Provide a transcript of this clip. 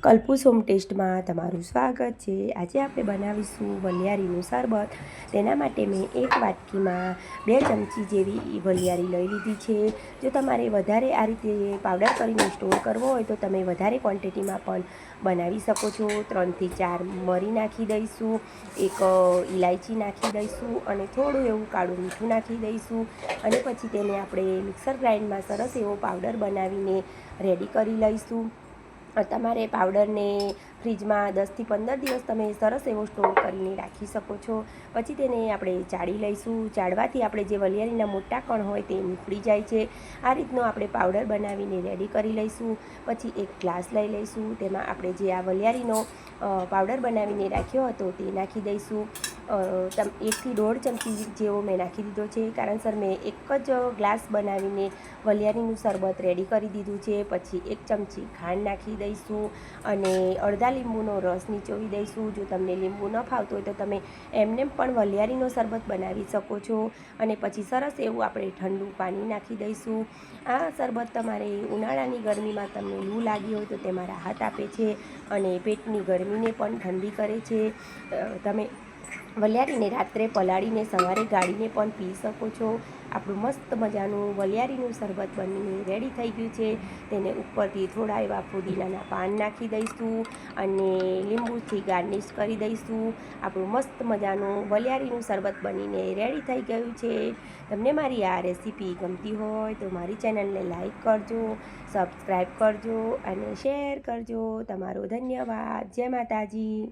કલ્પુસ home ટેસ્ટમાં તમારું સ્વાગત છે। આજે આપણે બનાવીશું વલિયારીનું શરબત। તેના માટે મેં એક વાટકીમાં 2 ચમચી જેવી વલિયારી લઈ લીધી છે। જો તમારે વધારે આ રીતે પાવડર કરીને સ્ટોર કરવો હોય તો તમે વધારે ક્વોન્ટિટીમાં પણ બનાવી શકો છો। 3 થી 4 મરી નાખી દઈશું, એક ઇલાયચી નાખી દઈશું અને થોડું એવું કાળું મીઠું નાખી દઈશું અને પછી તેને આપણે મિક્સર ગ્રાઇન્ડમાં સરસ એવો પાવડર બનાવીને રેડી કરી લઈશું। તમારે પાવડરને ફ્રીજમાં 10 થી 15 દિવસ તમે સરસ એવો સ્ટોર કરીને રાખી શકો છો। પછી તેને આપણે ચાળી લઈશું। ચાળવાથી આપણે જે વલિયારીના મોટા કણ હોય તે નીકળી જાય છે। આ રીતનો આપણે પાવડર બનાવીને રેડી કરી લઈશું। પછી એક ગ્લાસ લઈ લઈશું, તેમાં આપણે જે આ વલિયારીનો પાવડર બનાવીને રાખ્યો હતો તે નાખી દઈશું। 1 થી 1.5 ચમચી જેવો મેં નાખી દીધો છે, કારણસર મેં એક જ ગ્લાસ બનાવીને વલિયારીનું શરબત રેડી કરી દીધું છે। પછી 1 ચમચી ખાંડ નાખી દઈશું અને અડધા લીંબુનો રસ નીચોવી દઈશું। જો તમને લીંબુ ન ફાવતું હોય તો તમે એમને પણ વલિયારીનો શરબત બનાવી શકો છો। અને પછી સરસ એવું આપણે ઠંડુ પાણી નાખી દઈશું। આ શરબત તમારે ઉનાળાની ગરમીમાં તમને લૂ લાગી હોય તો તેમાં રાહત આપે છે અને પેટની ગરમીને પણ ઠંડી કરે છે। તમે વલિયારીને રાત્રે પલાળીને સવારે ગાળીને પણ પી શકો છો। આપણું મસ્ત મજાનું વલિયારીનું શરબત બનીને રેડી થઈ ગયું છે। તેને ઉપરથી થોડા એવા પુદીનાના પાન નાખી દઈશું અને લીંબુથી ગાર્નિશ કરી દઈશું। આપણું મસ્ત મજાનું વલિયારીનું શરબત બનીને રેડી થઈ ગયું છે। તમને મારી આ રેસીપી ગમતી હોય તો મારી ચેનલને લાઈક કરજો, સબસ્ક્રાઈબ કરજો અને શેર કરજો। તમારો ધન્યવાદ। જય માતાજી।